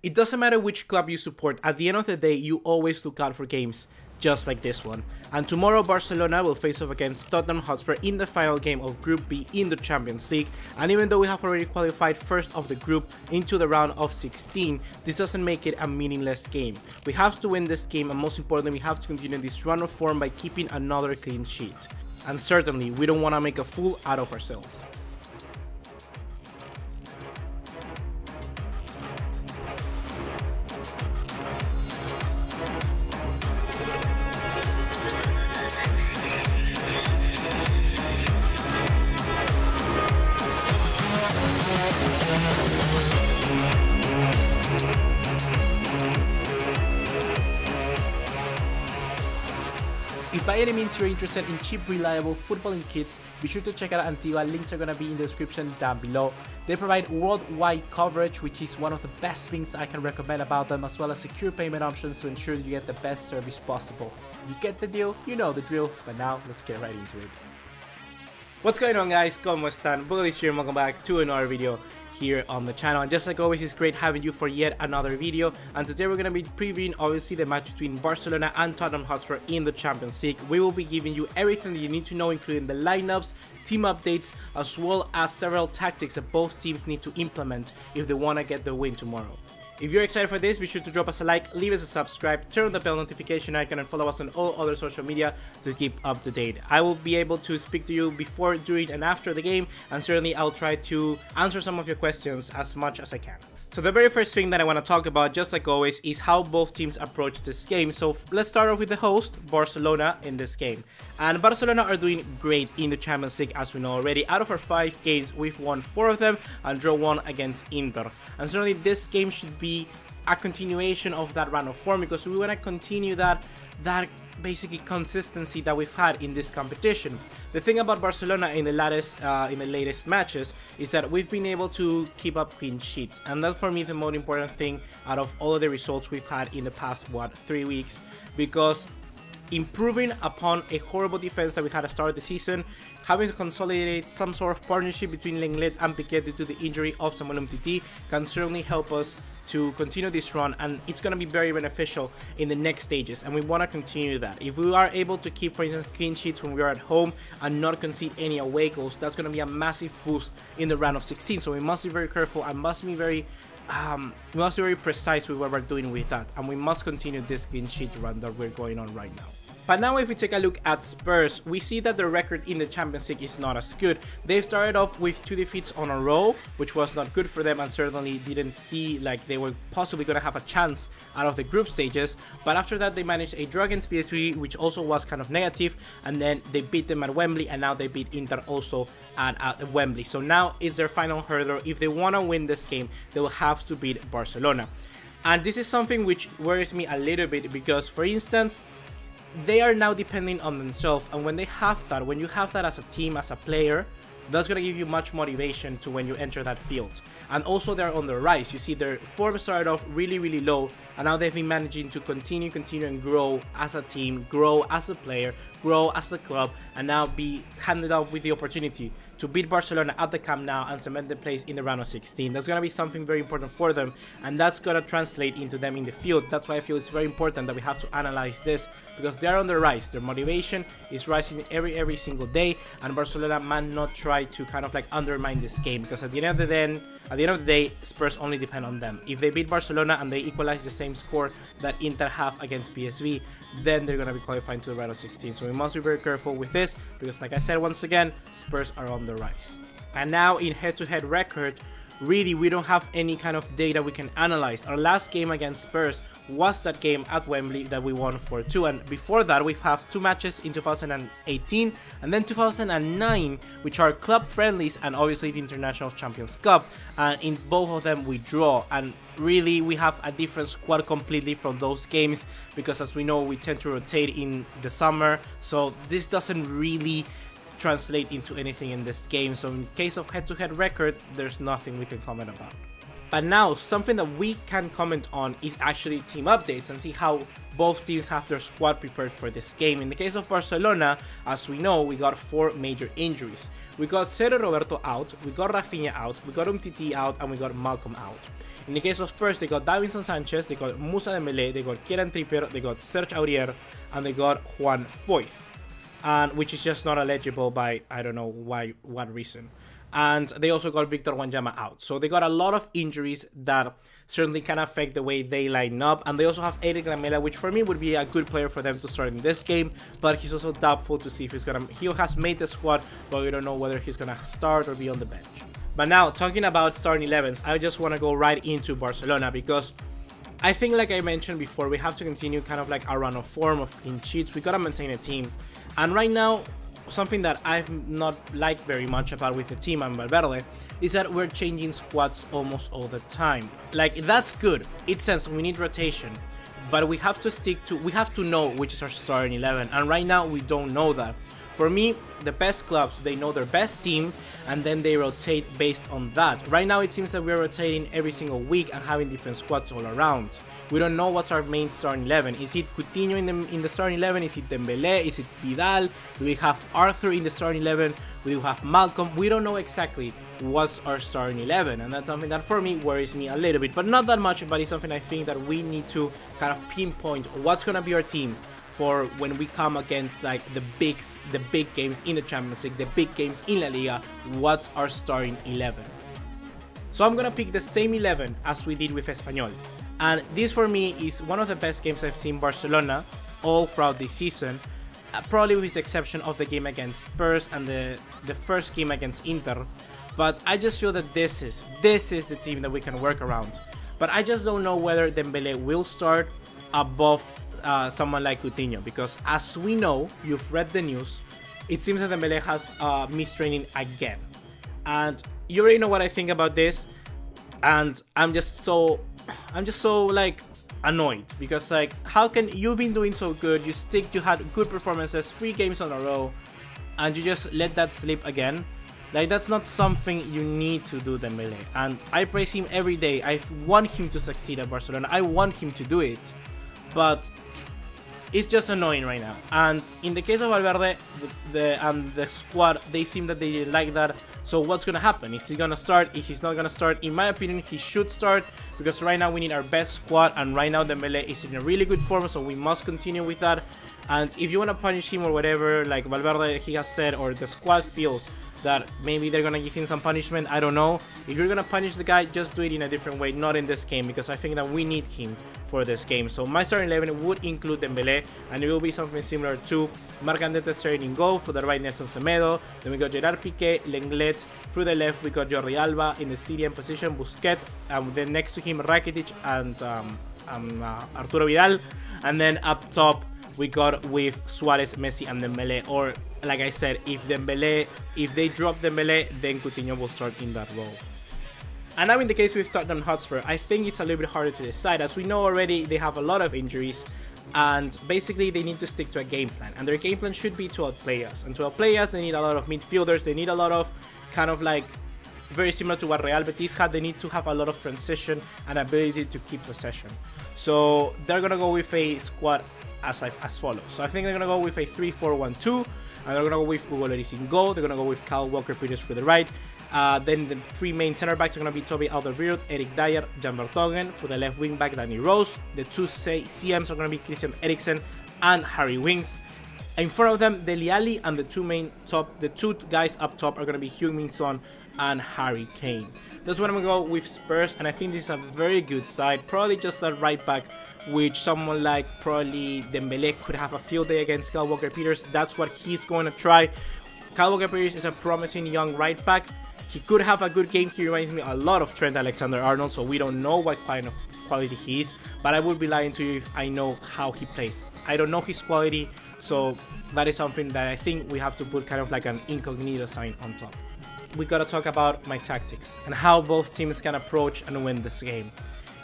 It doesn't matter which club you support, at the end of the day, you always look out for games just like this one. And tomorrow Barcelona will face off against Tottenham Hotspur in the final game of Group B in the Champions League, and even though we have already qualified first of the group into the round of 16, this doesn't make it a meaningless game. We have to win this game, and most importantly, we have to continue this run of form by keeping another clean sheet. And certainly, we don't want to make a fool out of ourselves. If by any means you're interested in cheap, reliable footballing kits, be sure to check out Antigua. Links are going to be in the description down below. They provide worldwide coverage, which is one of the best things I can recommend about them, as well as secure payment options to ensure you get the best service possible. You get the deal, you know the drill, but now let's get right into it. What's going on, guys? ¿Cómo están? BugaLuis here, and welcome back to another video here on the channel. And just like always, it's great having you for yet another video, and today we're going to be previewing obviously the match between Barcelona and Tottenham Hotspur in the Champions League. We will be giving you everything that you need to know, including the lineups, team updates, as well as several tactics that both teams need to implement if they want to get the win tomorrow. If you're excited for this, be sure to drop us a like, leave us a subscribe, turn on the bell notification icon, and follow us on all other social media to keep up to date. I will be able to speak to you before, during, and after the game, and certainly I'll try to answer some of your questions as much as I can. So the very first thing that I want to talk about, just like always, is how both teams approach this game. So let's start off with the host, Barcelona, in this game. And Barcelona are doing great in the Champions League, as we know already. Out of our 5 games, we've won 4 of them and draw 1 against Inter. And certainly this game should be a continuation of that run of form, because we want to continue that basically consistency that we've had in this competition. The thing about Barcelona in the latest matches is that we've been able to keep up clean sheets, and that's for me the most important thing out of all of the results we've had in the past 3 weeks, because improving upon a horrible defense that we had at the start of the season, having to consolidate some sort of partnership between Lenglet and Piqué due to the injury of Samuel Umtiti can certainly help us to continue this run, and it's going to be very beneficial in the next stages, and we want to continue that. If we are able to keep, for instance, clean sheets when we are at home and not concede any away goals, that's going to be a massive boost in the round of 16. So we must be very careful and must be very precise with what we're doing with that, and we must continue this clean sheet run that we're going on right now. But now if we take a look at Spurs, we see that the record in the Champions League is not as good. They started off with 2 defeats on a row, which was not good for them, and certainly didn't see like they were possibly going to have a chance out of the group stages. But after that, they managed a draw against PSV, which also was kind of negative, and then they beat them at Wembley, and now they beat Inter also at Wembley. So now it's their final hurdle. If they want to win this game, they will have to beat Barcelona. And this is something which worries me a little bit, because, for instance, they are now depending on themselves, and when you have that as a team, as a player, that's going to give you much motivation to when you enter that field. And also they're on the rise. You see their form started off really low, and now they've been managing to continue and grow as a team, grow as a player, grow as a club, and now be handed out with the opportunity to beat Barcelona at the Camp Nou and cement the place in the round of 16. That's going to be something very important for them, and that's going to translate into them in the field. That's why I feel it's very important that we have to analyze this, because they're on the rise. Their motivation is rising every single day, and Barcelona might not try to kind of like undermine this game, because at the end of the day, Spurs only depend on them. If they beat Barcelona and they equalize the same score that Inter have against PSV, then they're going to be qualifying to the round of 16. So we must be very careful with this, because like I said, once again, Spurs are on the rise. And now in head-to-head record, really we don't have any kind of data we can analyze. Our last game against Spurs was that game at Wembley that we won 4-2, and before that we have 2 matches in 2018 and then 2009, which are club friendlies and obviously the International Champions Cup, and in both of them we draw. And really we have a different squad completely from those games, because as we know, we tend to rotate in the summer, so this doesn't really translate into anything in this game. So in case of head-to-head record, there's nothing we can comment about. But now, something that we can comment on is actually team updates and see how both teams have their squad prepared for this game. In the case of Barcelona, as we know, we got 4 major injuries. We got Sergio Roberto out, we got Rafinha out, we got Umtiti out, and we got Malcolm out. In the case of Spurs, they got Davinson Sanchez, they got Moussa Dembélé, they got Kieran Trippier, they got Serge Aurier, and they got Juan Foyth, and which is just not eligible by I don't know what reason. And they also got Victor Wanyama out. So they got a lot of injuries that certainly can affect the way they line up. And they also have Eric Lamela, which for me would be a good player for them to start in this game. But he's also doubtful to see if he's gonna... He has made the squad, but we don't know whether he's gonna start or be on the bench. But now, talking about starting 11s, I just want to go right into Barcelona, because I think, like I mentioned before, we have to continue kind of like our run of form of clean sheets. We gotta maintain a team. And right now, something that I've not liked very much about with the team and Valverde is that we're changing squads almost all the time. Like, that's good. It says we need rotation, but we have to know which is our starting 11, and right now we don't know that. For me, the best clubs, they know their best team and then they rotate based on that. Right now it seems that we're rotating every single week and having different squads all around. We don't know what's our main starting 11. Is it Coutinho in the starting 11? Is it Dembélé? Is it Vidal? Do we have Arthur in the starting 11? We do have Malcolm. We don't know exactly what's our starting 11, and that's something that for me worries me a little bit, but not that much. But it's something I think that we need to kind of pinpoint what's gonna be our team for when we come against like the big games in the Champions League, the big games in La Liga. What's our starting 11? So I'm gonna pick the same 11 as we did with Espanyol. And this for me is one of the best games I've seen Barcelona all throughout this season, probably with the exception of the game against Spurs and the first game against Inter. But I just feel that this is the team that we can work around. But I just don't know whether Dembélé will start above someone like Coutinho, because as we know, you've read the news, it seems that Dembélé has missed training again. And you already know what I think about this, and I'm just so like annoyed, because like, how can you've been doing so good, you had good performances 3 games in a row, and you just let that slip again? Like, that's not something you need to do, Dembélé. And I praise him every day. I want him to succeed at Barcelona. I want him to do it, but it's just annoying right now. And in the case of Valverde, the squad, they seem that they didn't like that. So what's gonna happen? Is he gonna start? If he's not gonna start, in my opinion, he should start, because right now we need our best squad, and right now Dembélé is in a really good form, so we must continue with that. And if you wanna punish him or whatever, like Valverde, he has said, or the squad feels that maybe they're gonna give him some punishment, I don't know. If you're gonna punish the guy, just do it in a different way, not in this game, because I think that we need him for this game. So my starting 11 would include Dembélé, and it will be something similar to Marc Andete starting in goal. For the right, Nelson Semedo. Then we got Gerard Piqué, Lenglet. Through the left, we got Jordi Alba. In the Syrian position, Busquets. Then next to him, Rakitic and Arturo Vidal. And then up top, we got with Suarez, Messi, and Dembélé. Or, like I said, if they drop Dembélé, then Coutinho will start in that role. And now in the case with Tottenham Hotspur, I think it's a little bit harder to decide. As we know already, they have a lot of injuries, and basically they need to stick to a game plan. And their game plan should be to outplay us. And to outplay us, they need a lot of midfielders. They need a lot of kind of like, very similar to what Real Betis had, they need to have a lot of transition and ability to keep possession. So they're going to go with a squad as follows. So I think they're going to go with a 3-4-1-2. And they're going to go with BugaLuis in goal. They're going to go with Kyle Walker-Peters for the right. Then the 3 main center backs are going to be Toby Alderweireld, Eric Dyer, Jan Vertonghen. For the left wing back, Danny Rose. The 2 CMs are going to be Christian Eriksen and Harry Winks. In front of them, Dele Alli, and the 2 guys up top are going to be Heung-min Son and Harry Kane. That's what I'm going to go with Spurs, and I think this is a very good side. Probably just a right back, which someone like probably Dembélé could have a field day against Kyle Walker-Peters. That's what he's going to try. Kyle Walker-Peters is a promising young right back. He could have a good game. He reminds me a lot of Trent Alexander-Arnold, so we don't know what kind of quality he is, but I would be lying to you if I know how he plays. I don't know his quality, so that is something that I think we have to put kind of like an incognito sign on top. We gotta talk about my tactics and how both teams can approach and win this game.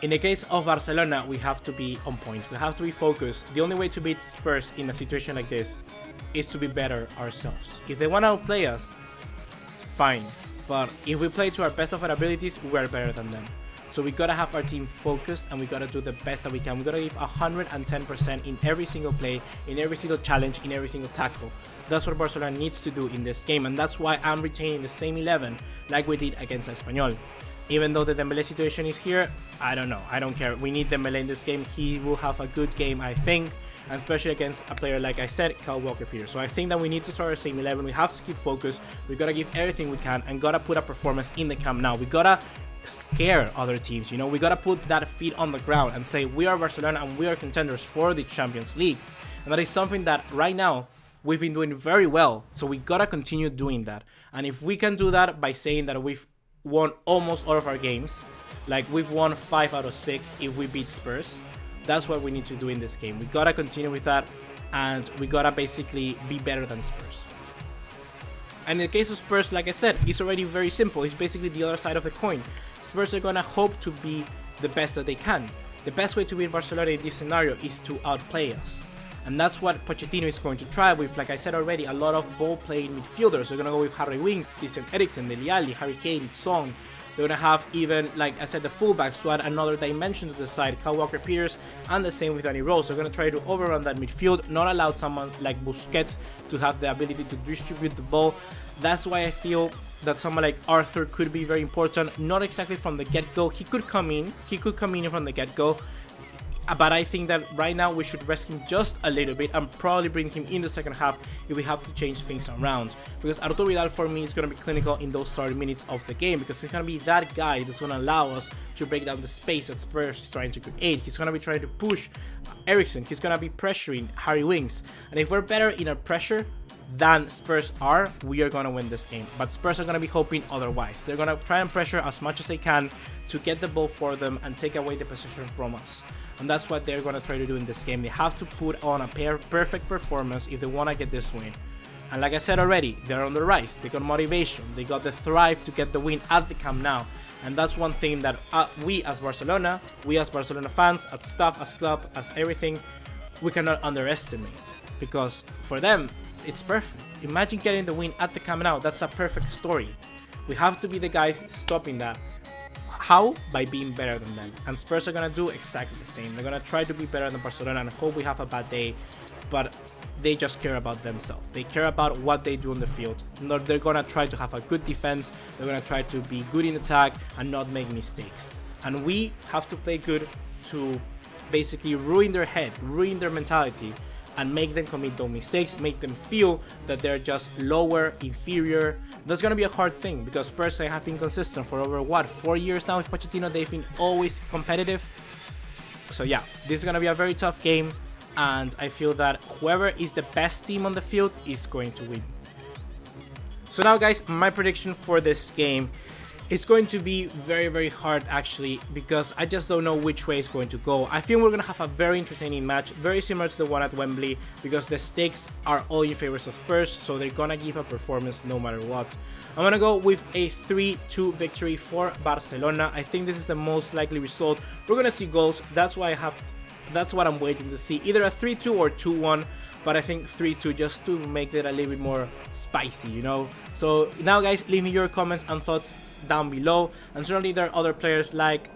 In the case of Barcelona, we have to be on point. We have to be focused. The only way to beat Spurs in a situation like this is to be better ourselves. If they want to outplay us, fine. But if we play to our best of our abilities, we are better than them. So we gotta have our team focused, and we gotta do the best that we can. We gotta give 110% in every single play, in every single challenge, in every single tackle. That's what Barcelona needs to do in this game, and that's why I'm retaining the same 11 like we did against Espanyol. Even though the Dembele situation is here, I don't know. I don't care. We need Dembele in this game. He will have a good game, I think. And especially against a player, like I said, Kyle Walker-Peters. So I think that we need to start our same 11. We have to keep focused. We got to give everything we can and got to put a performance in the Camp Nou. We got to scare other teams, you know. We got to put that feet on the ground and say we are Barcelona and we are contenders for the Champions League. And that is something that right now we've been doing very well. So we got to continue doing that. And if we can do that by saying that we've won almost all of our games, like we've won 5 out of 6 if we beat Spurs, that's what we need to do in this game. We gotta continue with that, and we gotta basically be better than Spurs. And in the case of Spurs, like I said, it's already very simple. It's basically the other side of the coin. Spurs are gonna hope to be the best that they can. The best way to beat Barcelona in this scenario is to outplay us. And that's what Pochettino is going to try with, like I said already, a lot of ball-playing midfielders. They're gonna go with Harry Winks, Christian Eriksen, Dele Alli, Harry Kane, Song. They're going to have even, like I said, the fullbacks to add another dimension to the side, Kyle Walker-Peters, and the same with Danny Rose. They're going to try to overrun that midfield, not allow someone like Busquets to have the ability to distribute the ball. That's why I feel that someone like Arthur could be very important, not exactly from the get-go. He could come in from the get-go, but I think that right now we should rest him just a little bit and probably bring him in the second half if we have to change things around. Because Arturo Vidal for me is going to be clinical in those 30 minutes of the game, because he's going to be that guy that's going to allow us to break down the space that Spurs is trying to create. He's going to be trying to push Eriksen. He's going to be pressuring Harry Winks. And if we're better in our pressure than Spurs are, we are going to win this game. But Spurs are going to be hoping otherwise. They're going to try and pressure as much as they can to get the ball for them and take away the possession from us. And that's what they're going to try to do in this game. They have to put on a perfect performance if they want to get this win. And like I said already, they're on the rise. They got motivation. They got the drive to get the win at the Camp Nou. And that's one thing that we as Barcelona fans, as staff, as club, as everything, we cannot underestimate. Because for them, it's perfect. Imagine getting the win at the Camp Nou. That's a perfect story. We have to be the guys stopping that. How? By being better than them. And Spurs are going to do exactly the same. They're going to try to be better than Barcelona and hope we have a bad day. But they just care about themselves. They care about what they do on the field. They're going to try to have a good defense. They're going to try to be good in attack and not make mistakes. And we have to play good to basically ruin their head, ruin their mentality, and make them commit those mistakes, make them feel that they're just lower, inferior. That's going to be a hard thing because Spurs have been consistent for over, what, 4 years now with Pochettino. They've been always competitive. So yeah, this is going to be a very tough game, and I feel that whoever is the best team on the field is going to win. So now guys, my prediction for this game, it's going to be very, very hard actually, because I just don't know which way it's going to go. I feel we're going to have a very entertaining match, very similar to the one at Wembley, because the stakes are all in favor of Spurs, so they're going to give a performance no matter what. I'm going to go with a 3-2 victory for Barcelona. I think this is the most likely result. We're going to see goals. That's what I'm waiting to see. Either a 3-2 or 2-1. But I think 3-2 just to make it a little bit more spicy, you know. So now guys, leave me your comments and thoughts down below, and certainly there are other players like.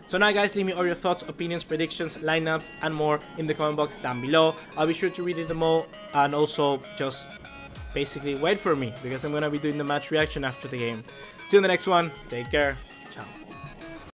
So now guys, leave me all your thoughts, opinions, predictions, lineups and more in the comment box down below. I'll be sure to read them all, and also just basically wait for me because I'm gonna be doing the match reaction after the game. See you in the next one. Take care. Ciao.